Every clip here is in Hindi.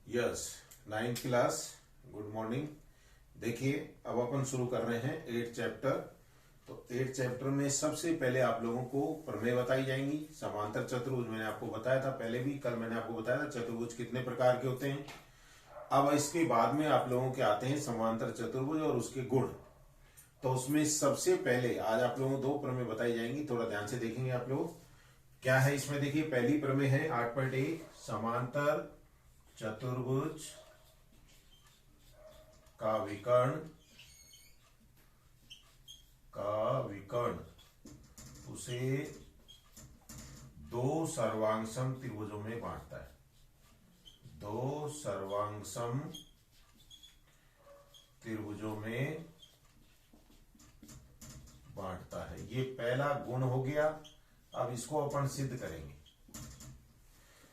Yes, 9th class, good morning. देखिए, अब अपन शुरू कर रहे हैं 8th चैप्टर। तो 8th चैप्टर में सबसे पहले आप लोगों को प्रमेय बताई जाएंगी। समांतर चतुर्भुज मैंने आपको बताया था पहले भी, कल मैंने आपको बताया था चतुर्भुज कितने प्रकार के होते हैं। अब इसके बाद में आप लोगों के आते हैं समांतर चतुर्भुज और उसके गुण। तो उसमें सबसे पहले आज आप लोगों को दो प्रमेय बताई जाएंगी, थोड़ा ध्यान से देखेंगे आप लोग। क्या है इसमें, देखिए पहली प्रमेय है 8.1, समांतर चतुर्भुज का विकर्ण उसे दो सर्वांगसम त्रिभुजों में बांटता है। दो सर्वांगसम त्रिभुजों में बांटता है। ये पहला गुण हो गया। अब इसको अपन सिद्ध करेंगे।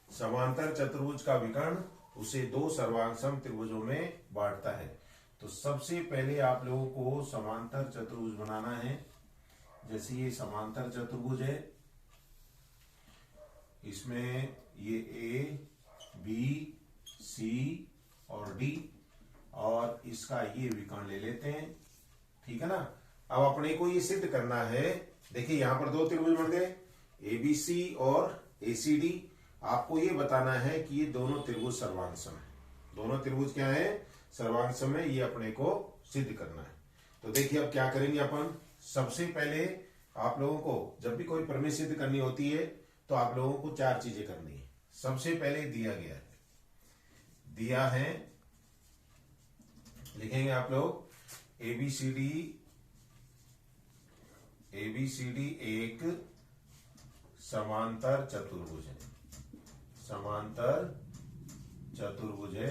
समांतर चतुर्भुज का विकर्ण उसे दो सर्वांगसम त्रिभुजों में बांटता है। तो सबसे पहले आप लोगों को समांतर चतुर्भुज बनाना है। जैसे ये समांतर चतुर्भुज है, इसमें ये ए, बी, सी और डी, और इसका ये विकर्ण ले लेते हैं। ठीक है ना। अब अपने को ये सिद्ध करना है। देखिए यहां पर दो त्रिभुज बन गए, ए बी सी और ए सी डी। आपको ये बताना है कि ये दोनों त्रिभुज सर्वांगसम है। दोनों त्रिभुज क्या है, सर्वांगसम है। ये अपने को सिद्ध करना है। तो देखिए अब क्या करेंगे अपन। सबसे पहले आप लोगों को जब भी कोई प्रमेय सिद्ध करनी होती है तो आप लोगों को चार चीजें करनी है। सबसे पहले दिया गया है, दिया है, लिखेंगे आप लोग ए बी सी डी एक समांतर चतुर्भुज है। समांतर चतुर्भुज है।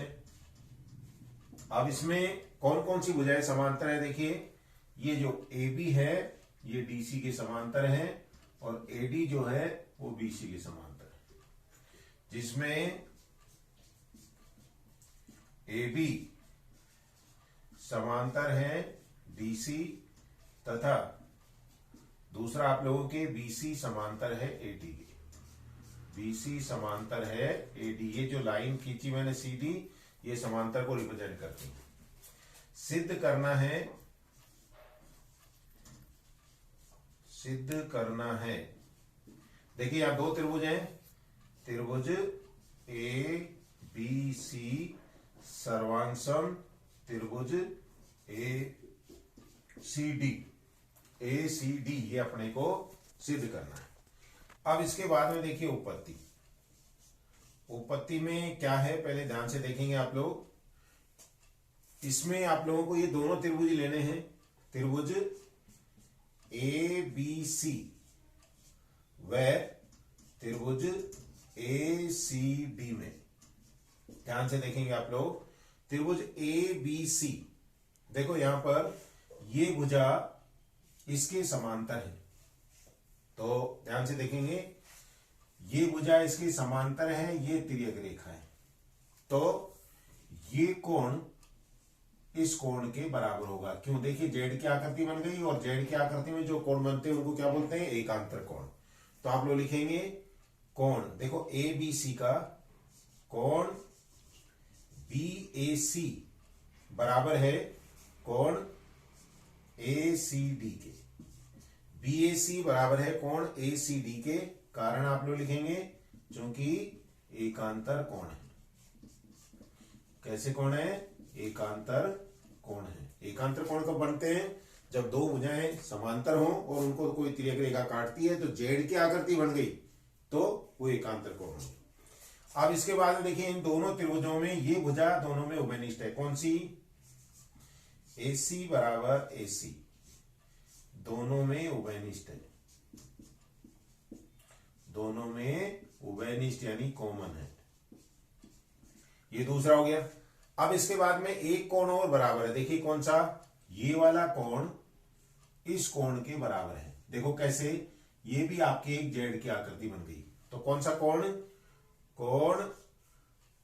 अब इसमें कौन कौन सी भुजाएं समांतर है, देखिए ये जो ए बी है ये डी सी के समांतर है, और ए डी जो है वो बी सी के समांतर है। जिसमें ए बी समांतर है डी सी, तथा दूसरा आप लोगों के बी सी समांतर है ए डी के। बी सी समांतर है ए डी। ये जो लाइन खींची मैंने सीधी, ये समांतर को रिप्रेजेंट करती है। सिद्ध करना है। देखिए यहां दो त्रिभुज हैं, त्रिभुज ए बी सी सर्वांगसम त्रिभुज ए सी डी, ये अपने को सिद्ध करना है। अब इसके बाद में देखिए उपपत्ति में क्या है, पहले ध्यान से देखेंगे आप लोग। इसमें आप लोगों को ये दोनों त्रिभुज लेने हैं, त्रिभुज ए बी सी व त्रिभुज ए सी डी में। ध्यान से देखेंगे आप लोग। त्रिभुज ए बी सी, देखो यहां पर ये भुजा इसके समांतर है। तो ध्यान से देखेंगे, ये भुजा इसके समांतर है, ये तिर्यक रेखा है। तो ये कोण इस कोण के बराबर होगा। क्यों, देखिए जेड की आकृति बन गई, और जेड की आकृति में जो कोण बनते हैं उनको क्या बोलते हैं, एकांतर कोण। तो आप लोग लिखेंगे कोण, देखो ए बी सी का कोण बी ए सी बराबर है कोण ए सी डी के। बी ए सी बराबर है कोण ए सी डी के। कारण आप लोग लिखेंगे क्योंकि एकांतर कोण है। कैसे कोण है, एकांतर कोण है। एकांतर कोण कब बनते हैं, जब दो भुजाएं समांतर हों और उनको कोई तिर्यक रेखा काटती है, तो जेड की आकृति बन गई तो वो एकांतर कोण होगी। अब इसके बाद में देखिए इन दोनों त्रिभुजों में ये भुजा दोनों में उभयनिष्ठ है। कौन सी, ए सी बराबर ए सी, दोनों में उभयनिष्ठ है। दोनों में उभयनिष्ठ यानी कॉमन है। ये दूसरा हो गया। अब इसके बाद में एक कोण और बराबर है। देखिए कौन सा, ये वाला कोण इस कोण के बराबर है। देखो कैसे, ये भी आपके एक जेड की आकृति बन गई। तो कौन सा कोण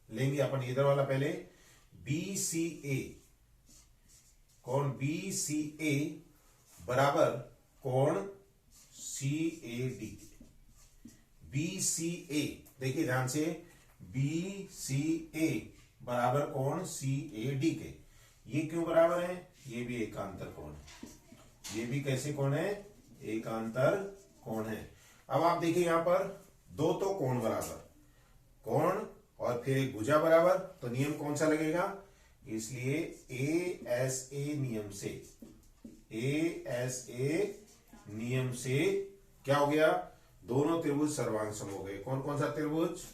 लेंगे अपन, इधर वाला पहले, बी सी ए, कोण बी सी ए बराबर कोण सी ए डी। बी सी ए, देखिए ध्यान से, बी सी ए बराबर कोण CAD के। ये क्यों बराबर है? ये भी एकांतर कोण है, ये भी कैसे कोण है? एकांतर कोण है। अब आप देखिए यहां पर दो तो कोण बराबर, कोण और फिर एक भुजा बराबर, तो नियम कौन सा लगेगा? इसलिए ASA नियम से, ASA नियम से क्या हो गया? दोनों त्रिभुज सर्वांगसम हो गए। कौन कौन सा त्रिभुज?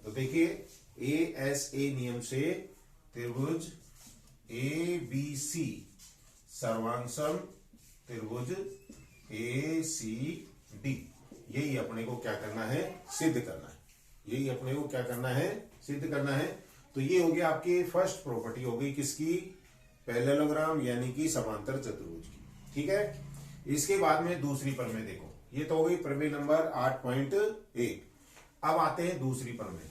तो देखिए ASA नियम से त्रिभुज ABC सर्वांगसम त्रिभुज ACD, यही अपने को क्या करना है? सिद्ध करना है। यही अपने को क्या करना है? सिद्ध करना है। तो ये हो गया आपकी फर्स्ट प्रॉपर्टी हो गई किसकी? पैरेललोग्राम यानी कि समांतर चतुर्भुज की। ठीक है, इसके बाद में दूसरी प्रमेय देखो, ये तो हो गई प्रमेय नंबर 8.1। अब आते हैं दूसरी प्रमेय।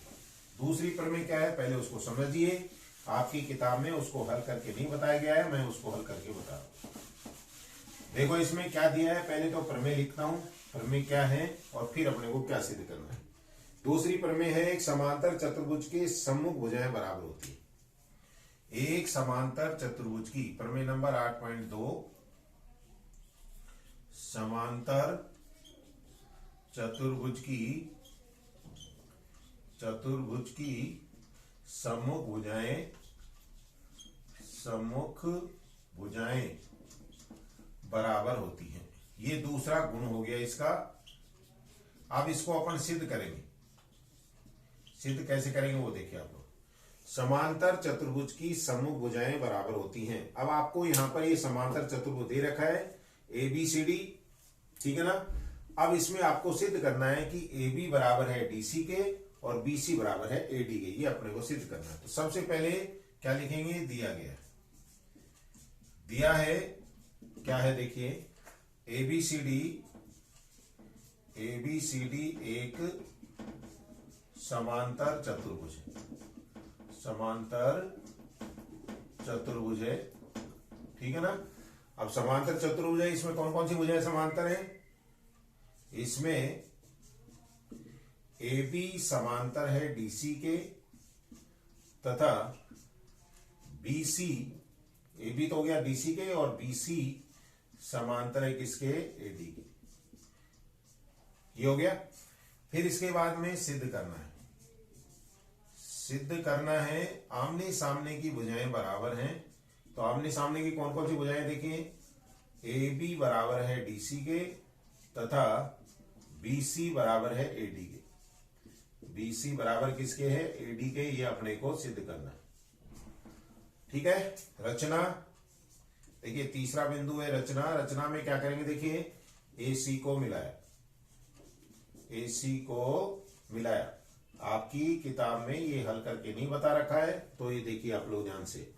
दूसरी प्रमेय क्या है पहले उसको समझिए। आपकी किताब में उसको हल करके नहीं बताया गया है, मैं उसको हल करके बता रहा हूं। देखो इसमें क्या दिया है, पहले तो प्रमेय लिखता हूं, प्रमेय क्या है और फिर अपने को क्या सिद्ध करना है। दूसरी प्रमेय है, एक समांतर चतुर्भुज के सम्मुख भुजाएं बराबर होती है। एक समांतर चतुर्भुज की, प्रमेय नंबर 8.2, समांतर चतुर्भुज की सम्मुख भुजाएं बराबर होती हैं। ये दूसरा गुण हो गया इसका। अब इसको अपन सिद्ध करेंगे। सिद्ध कैसे करेंगे वो देखिए आप लोग। समांतर चतुर्भुज की सम्मुख भुजाएं बराबर होती हैं। अब आपको यहां पर ये समांतर चतुर्भुज दे रखा है ABCD, ठीक है ना। अब इसमें आपको सिद्ध करना है कि AB बराबर है DC के और BC बराबर है AD के। ये अपने को सिद्ध करना है। तो सबसे पहले क्या लिखेंगे? दिया है क्या है देखिए, ABCD एक समांतर चतुर्भुज है, ठीक है ना। अब समांतर चतुर्भुज है, इसमें कौन कौन सी भुजाएं समांतर है? इसमें AB समांतर है DC के तथा BC, AB तो हो गया DC के और BC समांतर है किसके? AD के। ये हो गया। फिर इसके बाद में सिद्ध करना है आमने सामने की भुजाएं बराबर हैं। तो आमने सामने की कौन कौन सी भुजाएं देखिए, AB बराबर है DC के तथा BC बराबर है AD के। BC बराबर किसके है? AD के। ये अपने को सिद्ध करना है, ठीक है। रचना देखिए, तीसरा बिंदु है रचना में क्या करेंगे देखिए, AC को मिलाया। आपकी किताब में ये हल करके नहीं बता रखा है, तो ये देखिए आप लोग ध्यान से।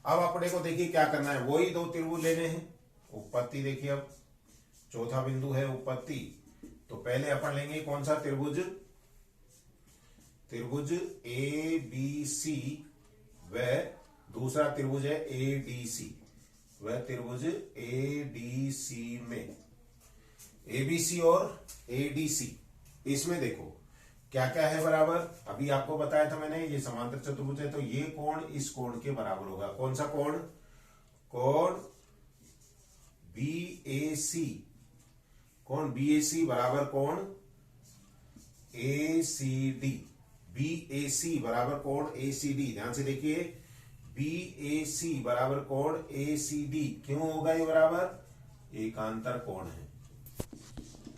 अब अपने को देखिए क्या करना है, वही दो त्रिभुज लेने हैं। उपपत्ति देखिए, अब चौथा बिंदु है उपपत्ति। तो पहले अपन लेंगे कौन सा त्रिभुज? त्रिभुज ABC व दूसरा त्रिभुज है ADC। वह त्रिभुज ADC में ABC और ADC, इसमें देखो क्या क्या है बराबर। अभी आपको बताया था मैंने, ये समांतर चतुर्भुज है, तो ये कोण इस कोण के बराबर होगा। कौन सा कोण? कोण BAC। कोण BAC बराबर कोण ACD। BAC बराबर कोण ACD। ध्यान से देखिए, BAC बराबर कोण ACD। क्यों होगा ये बराबर? एकांतर कोण है।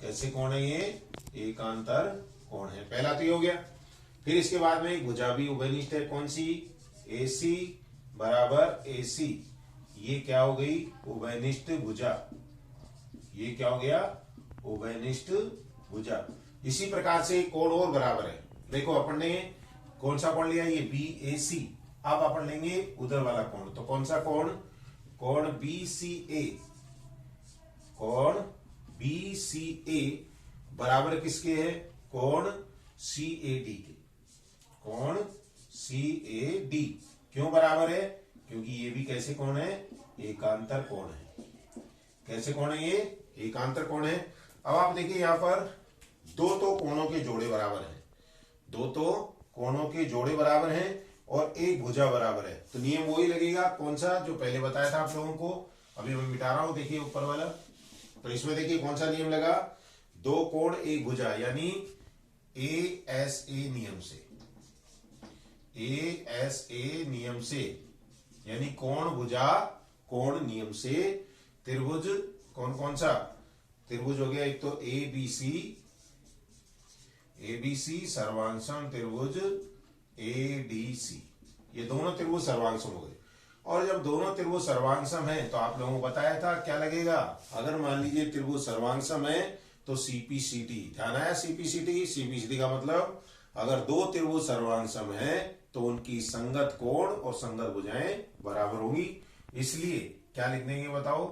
कैसे कोण है ये? एकांतर कोण है। पहला तो ये हो गया। फिर इसके बाद में एक भुजा भी उभयनिष्ठ है। कौन सी? AC बराबर AC। ये क्या हो गई? उभयनिष्ठ भुजा। ये क्या हो गया? उभयनिष्ठ भुजा। इसी प्रकार से एक कोण और बराबर है। देखो अपन ने कौन सा कोण लिया? ये BAC। अब अपन लेंगे उधर वाला कोण। तो कौन सा कोण? कोण BCA। कोण BCA बराबर किसके है? कोण CAD के। कोण CAD क्यों बराबर है? क्योंकि ये भी कैसे कोण है? एकांतर कोण है। कैसे कोण है ये? एकांतर कोण है। अब आप देखिए यहां पर दो तो कोणों के जोड़े बराबर हैं। दो तो कोणों के जोड़े बराबर हैं और एक भुजा बराबर है, तो नियम वही लगेगा, कौन सा जो पहले बताया था आप लोगों को। अभी मैं मिटा रहा हूं, देखिए ऊपर वाला। तो इसमें देखिए कौन सा नियम लगा, दो कोण एक भुजा, यानी ASA नियम से, ASA नियम से, यानी कोण भुजा कोण नियम से त्रिभुज कौन कौन सा त्रिभुज हो गया, एक तो ABC सर्वांगसम त्रिभुज ADC, ये दोनों त्रिभुज सर्वांगसम हो गए। और जब दोनों त्रिभुज सर्वांगसम है तो आप लोगों को बताया था क्या लगेगा, अगर मान लीजिए त्रिभुज सर्वांगसम है तो CPCT, ध्यान आया, CPCT का मतलब अगर दो त्रिभुज सर्वांगसम है तो उनकी संगत कोण और संगत भुजाएं बराबर होंगी। इसलिए क्या लिख देंगे बताओ,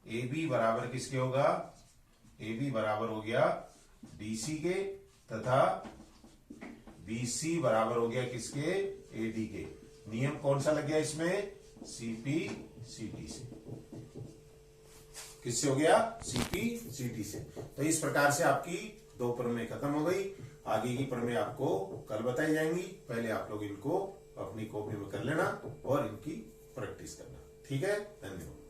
AB बराबर किसके होगा, AB बराबर हो गया DC के, तथा BC बराबर हो गया किसके, AD के। नियम कौन सा लग गया इसमें, CPCT से। किससे हो गया, CPCT से। तो इस प्रकार से आपकी दो प्रमेय खत्म हो गई। आगे की प्रमेय आपको कल बताई जाएंगी, पहले आप लोग इनको अपनी कॉपी में कर लेना और इनकी प्रैक्टिस करना। ठीक है, धन्यवाद।